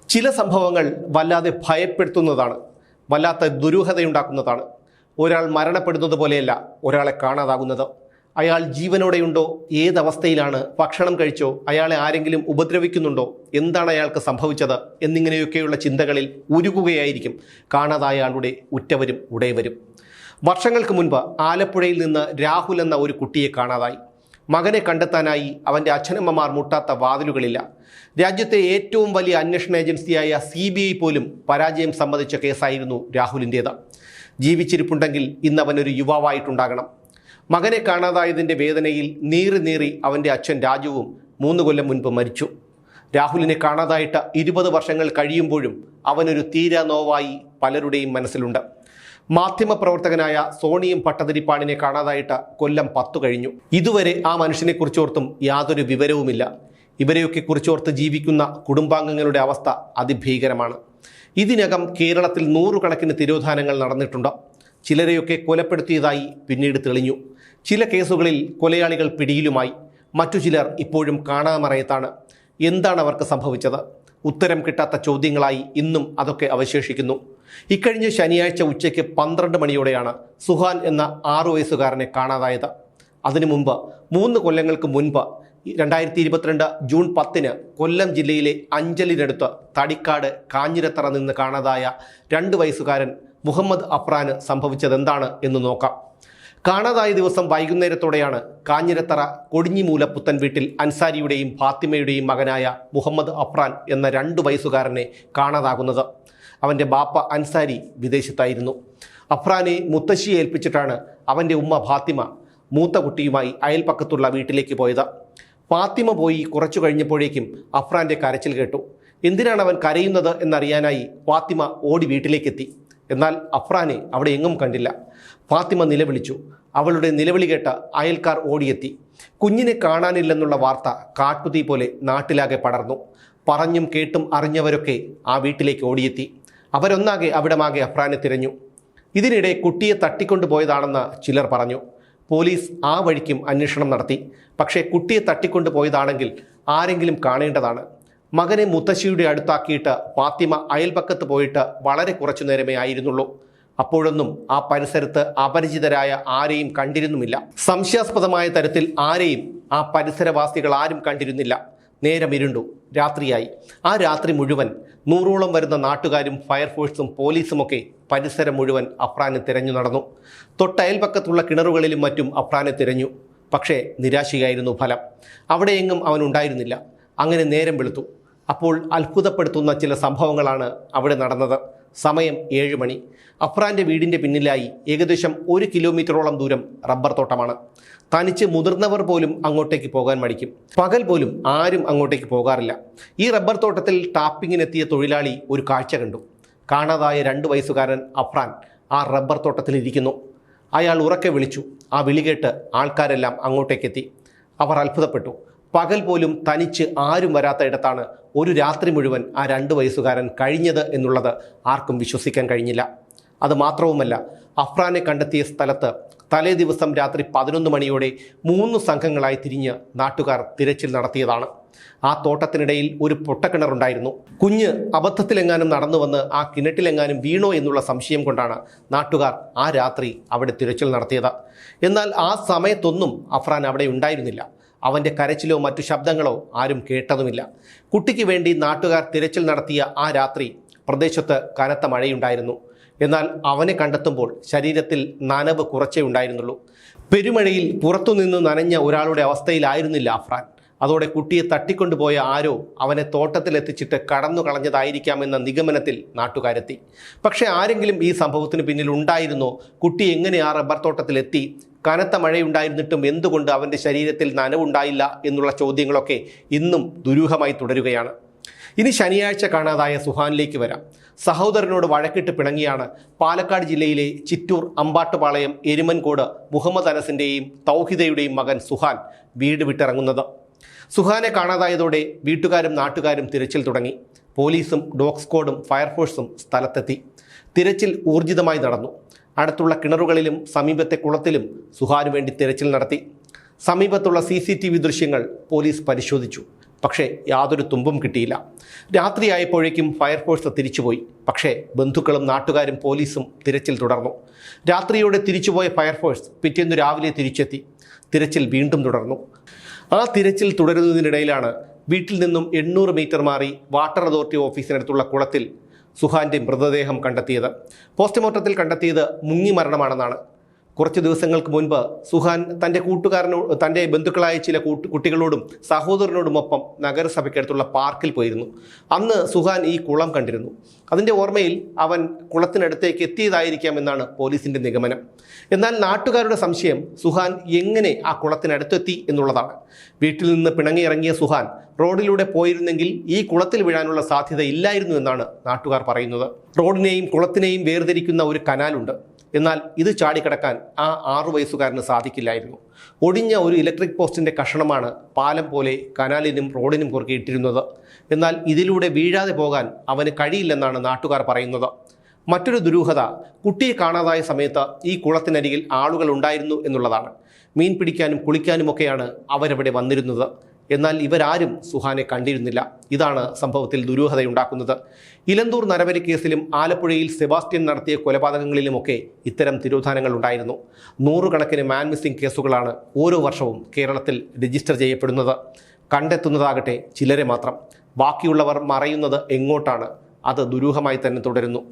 ചില സംഭവങ്ങൾ വല്ലാതെ ഭയപ്പെടുത്തുന്നതാണ്, വല്ലാത്ത ദുരൂഹതയുണ്ടാക്കുന്നതാണ്. ഒരാൾ മരണപ്പെടുന്നത് പോലെയല്ല ഒരാളെ കാണാതാകുന്നത്. അയാൾ ജീവനോടെയുണ്ടോ, ഏതവസ്ഥയിലാണ്, ഭക്ഷണം കഴിച്ചോ, അയാളെ ആരെങ്കിലും ഉപദ്രവിക്കുന്നുണ്ടോ, എന്താണ് അയാൾക്ക് സംഭവിച്ചത് എന്നിങ്ങനെയൊക്കെയുള്ള ചിന്തകളിൽ ഉരുകുകയായിരിക്കും കാണാതായ ആളുടെ ഉറ്റവരും ഉടയവരും. വർഷങ്ങൾക്ക് മുൻപ് ആലപ്പുഴയിൽ നിന്ന് രാഹുൽ എന്ന ഒരു കുട്ടിയെ കാണാതായി. മകനെ കണ്ടെത്താനായി അവൻ്റെ അച്ഛനമ്മമാർ മുട്ടാത്ത വാതിലുകളില്ല. രാജ്യത്തെ ഏറ്റവും വലിയ അന്വേഷണ ഏജൻസിയായ CBI പോലും പരാജയം സമ്മതിച്ച കേസായിരുന്നു രാഹുലിൻ്റേത്. ജീവിച്ചിരിപ്പുണ്ടെങ്കിൽ ഇന്നവനൊരു യുവാവായിട്ടുണ്ടാകണം. മകനെ കാണാതായതിൻ്റെ വേദനയിൽ നീറി അവൻ്റെ അച്ഛൻ രാജുവും 3 കൊല്ലം മുൻപ് മരിച്ചു. രാഹുലിനെ കാണാതായിട്ട് 20 വർഷങ്ങൾ കഴിയുമ്പോഴും അവനൊരു തീരാ നോവായി പലരുടെയും മനസ്സിലുണ്ട്. മാധ്യമപ്രവർത്തകനായ സോണിയം പട്ടതിരിപ്പാടിനെ കാണാതായിട്ട് കൊല്ലം 10 കഴിഞ്ഞു. ഇതുവരെ ആ മനുഷ്യനെക്കുറിച്ചോർത്തും യാതൊരു വിവരവുമില്ല. ഇവരെയൊക്കെ കുറിച്ചോർത്ത് ജീവിക്കുന്ന കുടുംബാംഗങ്ങളുടെ അവസ്ഥ അതിഭീകരമാണ്. ഇതിനകം കേരളത്തിൽ 100 കണക്കിന് തിരോധാനങ്ങൾ നടന്നിട്ടുണ്ട്. ചിലരെയൊക്കെ കൊലപ്പെടുത്തിയതായി പിന്നീട് തെളിഞ്ഞു. ചില കേസുകളിൽ കൊലയാളികൾ പിടിയിലുമായി. മറ്റു ചിലർ ഇപ്പോഴും കാണാമറയത്താണ്. എന്താണ് അവർക്ക് സംഭവിച്ചത്? ഉത്തരം കിട്ടാത്ത ചോദ്യങ്ങളായി ഇന്നും അതൊക്കെ അവശേഷിക്കുന്നു. ഇക്കഴിഞ്ഞ ശനിയാഴ്ച ഉച്ചയ്ക്ക് 12 മണിയോടെയാണ് സുഹാൻ എന്ന 6 വയസ്സുകാരനെ കാണാതായത്. അതിനു മുമ്പ് 3 കൊല്ലങ്ങൾക്ക് മുൻപ് 2022 ജൂൺ 10 കൊല്ലം ജില്ലയിലെ അഞ്ചലിനടുത്ത് തടിക്കാട് കാഞ്ഞിരത്തറ നിന്ന് കാണാതായ 2 വയസ്സുകാരൻ മുഹമ്മദ് അഫ്രാന് സംഭവിച്ചതെന്താണ് എന്ന് നോക്കാം. കാണാതായ ദിവസം വൈകുന്നേരത്തോടെയാണ് കാഞ്ഞിരത്തറ കൊടിഞ്ഞിമൂല പുത്തൻ വീട്ടിൽ അൻസാരിയുടെയും ഫാത്തിമയുടെയും മകനായ മുഹമ്മദ് അഫ്രാൻ എന്ന 2 വയസ്സുകാരനെ കാണാതാകുന്നത്. അവൻ്റെ ബാപ്പ അൻസാരി വിദേശത്തായിരുന്നു. അഫ്രാനെ മുത്തശ്ശിയെ ഏൽപ്പിച്ചിട്ടാണ് അവൻ്റെ ഉമ്മ ഫാത്തിമ മൂത്ത കുട്ടിയുമായി അയൽപ്പക്കത്തുള്ള വീട്ടിലേക്ക് പോയത്. ഫാത്തിമ പോയി കുറച്ചു കഴിഞ്ഞപ്പോഴേക്കും അഫ്രാൻ്റെ കരച്ചിൽ കേട്ടു. എന്തിനാണ് അവൻ കരയുന്നത് എന്നറിയാനായി ഫാത്തിമ ഓടി വീട്ടിലേക്കെത്തി. എന്നാൽ അഫ്രാനെ അവിടെ എങ്ങും കണ്ടില്ല. ഫാത്തിമ നിലവിളിച്ചു. അവളുടെ നിലവിളി കേട്ട അയൽക്കാർ ഓടിയെത്തി. കുഞ്ഞിനെ കാണാനില്ലെന്നുള്ള വാർത്ത കാട്ടുതീ പോലെ നാട്ടിലാകെ പടർന്നു. പറഞ്ഞും കേട്ടും അറിഞ്ഞവരൊക്കെ ആ വീട്ടിലേക്ക് ഓടിയെത്തി. അവരൊന്നാകെ അവിടമാകെ അഫ്രാനെ തിരഞ്ഞു. ഇതിനിടെ കുട്ടിയെ തട്ടിക്കൊണ്ടുപോയതാണെന്ന് ചിലർ പറഞ്ഞു. പോലീസ് ആ വഴിക്കും അന്വേഷണം നടത്തി. പക്ഷേ കുട്ടിയെ തട്ടിക്കൊണ്ടുപോയതാണെങ്കിൽ ആരെങ്കിലും കാണേണ്ടതാണ്. മകനെ മുത്തശ്ശിയുടെ അടുത്താക്കിയിട്ട് ഫാത്തിമ അയൽപക്കത്ത് പോയിട്ട് വളരെ കുറച്ചു നേരമേ ആയിരുന്നുള്ളൂ. അപ്പോഴൊന്നും ആ പരിസരത്ത് അപരിചിതരായ ആരെയും കണ്ടിരുന്നുമില്ല. സംശയാസ്പദമായ തരത്തിൽ ആരെയും ആ പരിസരവാസികൾ ആരും കണ്ടിരുന്നില്ല. നേരം ഇരുണ്ടു, രാത്രിയായി. ആ രാത്രി മുഴുവൻ 100ഓളം വരുന്ന നാട്ടുകാരും ഫയർഫോഴ്സും പോലീസുമൊക്കെ പരിസരം മുഴുവൻ അഫ്രാനെ തിരഞ്ഞു നടന്നു. തൊട്ടയൽപക്കത്തുള്ള കിണറുകളിലും മറ്റും അഫ്രാനെ തിരഞ്ഞു. പക്ഷേ നിരാശയായിരുന്നു ഫലം. അവിടെയെങ്ങും അവനുണ്ടായിരുന്നില്ല. അങ്ങനെ നേരം വെളുത്തു. അപ്പോൾ അത്ഭുതപ്പെടുത്തുന്ന ചില സംഭവങ്ങളാണ് അവിടെ നടന്നത്. സമയം 7 മണി. അഫ്രാൻ്റെ വീടിൻ്റെ പിന്നിലായി ഏകദേശം 1 കിലോമീറ്ററോളം ദൂരം റബ്ബർ തോട്ടമാണ്. തനിച്ച് മുതിർന്നവർ പോലും അങ്ങോട്ടേക്ക് പോകാൻ മടിക്കും. പകൽ പോലും ആരും അങ്ങോട്ടേക്ക് പോകാറില്ല. ഈ റബ്ബർ തോട്ടത്തിൽ ടാപ്പിങ്ങിനെത്തിയ തൊഴിലാളി ഒരു കാഴ്ച കണ്ടു. കാണാതായ 2 വയസ്സുകാരൻ അഫ്രാൻ ആ റബ്ബർ തോട്ടത്തിലിരിക്കുന്നു. അയാൾ ഉറക്കെ വിളിച്ചു. ആ വിളി കേട്ട് ആൾക്കാരെല്ലാം അങ്ങോട്ടേക്കെത്തി. അവർ അത്ഭുതപ്പെട്ടു. പകൽ പോലും തനിച്ച് ആരും വരാത്ത ഇടത്താണ് ഒരു രാത്രി മുഴുവൻ ആ 2 വയസ്സുകാരൻ കഴിഞ്ഞത് എന്നുള്ളത് ആർക്കും വിശ്വസിക്കാൻ കഴിഞ്ഞില്ല. അതുമാത്രവുമല്ല, അഫ്രാനെ കണ്ടെത്തിയ സ്ഥലത്ത് തലേ ദിവസം രാത്രി 11 മണിയോടെ 3 സംഘങ്ങളായി തിരിഞ്ഞ് നാട്ടുകാർ തിരച്ചിൽ നടത്തിയതാണ്. ആ തോട്ടത്തിനിടയിൽ ഒരു പൊട്ടക്കിണറുണ്ടായിരുന്നു. കുഞ്ഞ് അബദ്ധത്തിലെങ്ങാനും നടന്നു വന്ന് ആ കിണറ്റിലെങ്ങാനും വീണോ എന്നുള്ള സംശയം കൊണ്ടാണ് നാട്ടുകാർ ആ രാത്രി അവിടെ തിരച്ചിൽ നടത്തിയത്. എന്നാൽ ആ സമയത്തൊന്നും അഫ്രാൻ അവിടെ ഉണ്ടായിരുന്നില്ല. അവൻ്റെ കരച്ചിലോ മറ്റു ശബ്ദങ്ങളോ ആരും കേട്ടതുമില്ല. കുട്ടിക്ക് വേണ്ടി നാട്ടുകാർ തിരച്ചിൽ നടത്തിയ ആ രാത്രി പ്രദേശത്ത് കനത്ത മഴയുണ്ടായിരുന്നു. എന്നാൽ അവനെ കണ്ടെത്തുമ്പോൾ ശരീരത്തിൽ നനവ് കുറച്ചേ ഉണ്ടായിരുന്നുള്ളൂ. പെരുമഴയിൽ പുറത്തുനിന്ന് നനഞ്ഞ ഒരാളുടെ അവസ്ഥയിലായിരുന്നില്ല അഫ്രാൻ. അതോടെ കുട്ടിയെ തട്ടിക്കൊണ്ടുപോയ ആരോ അവനെ തോട്ടത്തിലെത്തിച്ചിട്ട് കടന്നു കളഞ്ഞതായിരിക്കാമെന്ന നിഗമനത്തിൽ നാട്ടുകാരെത്തി. പക്ഷേ ആരെങ്കിലും ഈ സംഭവത്തിന് പിന്നിൽ ഉണ്ടായിരുന്നോ? കുട്ടി എങ്ങനെ ആ റബ്ബർ തോട്ടത്തിലെത്തി? കനത്ത മഴയുണ്ടായിരുന്നിട്ടും എന്തുകൊണ്ട് അവൻ്റെ ശരീരത്തിൽ നനവുണ്ടായില്ല എന്നുള്ള ചോദ്യങ്ങളൊക്കെ ഇന്നും ദുരൂഹമായി തുടരുകയാണ്. ഇനി ശനിയാഴ്ച കാണാതായ സുഹാനിലേക്ക് വരാം. സഹോദരനോട് വഴക്കിട്ട് പിണങ്ങിയാണ് പാലക്കാട് ജില്ലയിലെ ചിറ്റൂർ അമ്പാട്ടുപാളയം എരുമൻകോട് മുഹമ്മദ് അനസിൻ്റെയും തൗഹിദയുടെയും മകൻ സുഹാൻ വീട് വിട്ടിറങ്ങുന്നത്. സുഹാനെ കാണാതായതോടെ വീട്ടുകാരും നാട്ടുകാരും തിരച്ചിൽ തുടങ്ങി. പോലീസും ഡോഗ് സ്ക്വാഡും ഫയർഫോഴ്സും സ്ഥലത്തെത്തി. തിരച്ചിൽ ഊർജിതമായി നടന്നു. അടുത്തുള്ള കിണറുകളിലും സമീപത്തെ കുളത്തിലും സുഹാനു വേണ്ടി തിരച്ചിൽ നടത്തി. സമീപത്തുള്ള CCTV ദൃശ്യങ്ങൾ പോലീസ് പരിശോധിച്ചു. പക്ഷേ യാതൊരു തുമ്പും കിട്ടിയില്ല. രാത്രിയായപ്പോഴേക്കും ഫയർഫോഴ്സ് തിരിച്ചുപോയി. പക്ഷേ ബന്ധുക്കളും നാട്ടുകാരും പോലീസും തിരച്ചിൽ തുടർന്നു. രാത്രിയോടെ തിരിച്ചുപോയ ഫയർഫോഴ്സ് പിറ്റേന്ന് രാവിലെ തിരിച്ചെത്തി. തിരച്ചിൽ വീണ്ടും തുടർന്നു. ആ തിരച്ചിൽ തുടരുന്നതിനിടയിലാണ് വീട്ടിൽ നിന്നും 800 മീറ്റർ മാറി വാട്ടർ അതോറിറ്റി ഓഫീസിനടുത്തുള്ള കുളത്തിൽ സുഹാന്റെ മൃതദേഹം കണ്ടെത്തിയത്. പോസ്റ്റ്മോർട്ടത്തിൽ കണ്ടെത്തിയത് മുങ്ങി മരണമാണെന്നാണ്. കുറച്ച് ദിവസങ്ങൾക്ക് മുൻപ് സുഹാൻ തൻ്റെ ബന്ധുക്കളായ ചില കുട്ടികളോടും സഹോദരനോടുമൊപ്പം നഗരസഭയ്ക്കടുത്തുള്ള പാർക്കിൽ പോയിരുന്നു. അന്ന് സുഹാൻ ഈ കുളം കണ്ടിരുന്നു. അതിൻ്റെ ഓർമ്മയിൽ അവൻ കുളത്തിനടുത്തേക്ക് എത്തിയതായിരിക്കാമെന്നാണ് പോലീസിൻ്റെ നിഗമനം. എന്നാൽ നാട്ടുകാരുടെ സംശയം സുഹാൻ എങ്ങനെ ആ കുളത്തിനടുത്തെത്തി എന്നുള്ളതാണ്. വീട്ടിൽ നിന്ന് പിണങ്ങിയിറങ്ങിയ സുഹാൻ റോഡിലൂടെ പോയിരുന്നെങ്കിൽ ഈ കുളത്തിൽ വീഴാനുള്ള സാധ്യത ഇല്ലായിരുന്നു എന്നാണ് നാട്ടുകാർ പറയുന്നത്. റോഡിനെയും കുളത്തിനെയും വേർതിരിക്കുന്ന ഒരു കനാലുണ്ട്. എന്നാൽ ഇത് ചാടിക്കടക്കാൻ ആ 6 വയസ്സുകാരന് സാധിക്കില്ലായിരുന്നു. ഒടിഞ്ഞ ഒരു ഇലക്ട്രിക് പോസ്റ്റിൻ്റെ കഷണമാണ് പാലം പോലെ കനാലിനും റോഡിനും കുറുകെ ഇട്ടിരുന്നത്. എന്നാൽ ഇതിലൂടെ വീഴാതെ പോകാൻ അവന് കഴിയില്ലെന്നാണ് നാട്ടുകാർ പറയുന്നത്. മറ്റൊരു ദുരൂഹത, കുട്ടിയെ കാണാതായ സമയത്ത് ഈ കുളത്തിനരികിൽ ആളുകൾ ഉണ്ടായിരുന്നു എന്നുള്ളതാണ്. മീൻ പിടിക്കാനും കുളിക്കാനുമൊക്കെയാണ് അവരവിടെ വന്നിരുന്നത്. എന്നാൽ ഇവരാരും സുഹാനെ കണ്ടിരുന്നില്ല. ഇതാണ് സംഭവത്തിൽ ദുരൂഹതയുണ്ടാക്കുന്നത്. ഇലന്തൂർ നരബലി കേസിലും ആലപ്പുഴയിൽ സെബാസ്റ്റ്യൻ നടത്തിയ കൊലപാതകങ്ങളിലുമൊക്കെ ഇത്തരം തിരോധാനങ്ങൾ ഉണ്ടായിരുന്നു. 100 കണക്കിന് മാൻ മിസ്സിംഗ് കേസുകളാണ് ഓരോ വർഷവും കേരളത്തിൽ രജിസ്റ്റർ ചെയ്യപ്പെടുന്നത്. കണ്ടെത്തുന്നതാകട്ടെ ചിലരെ മാത്രം. ബാക്കിയുള്ളവർ മറയുന്നത് എങ്ങോട്ടാണ്? അത് ദുരൂഹമായി തന്നെ തുടരുന്നു.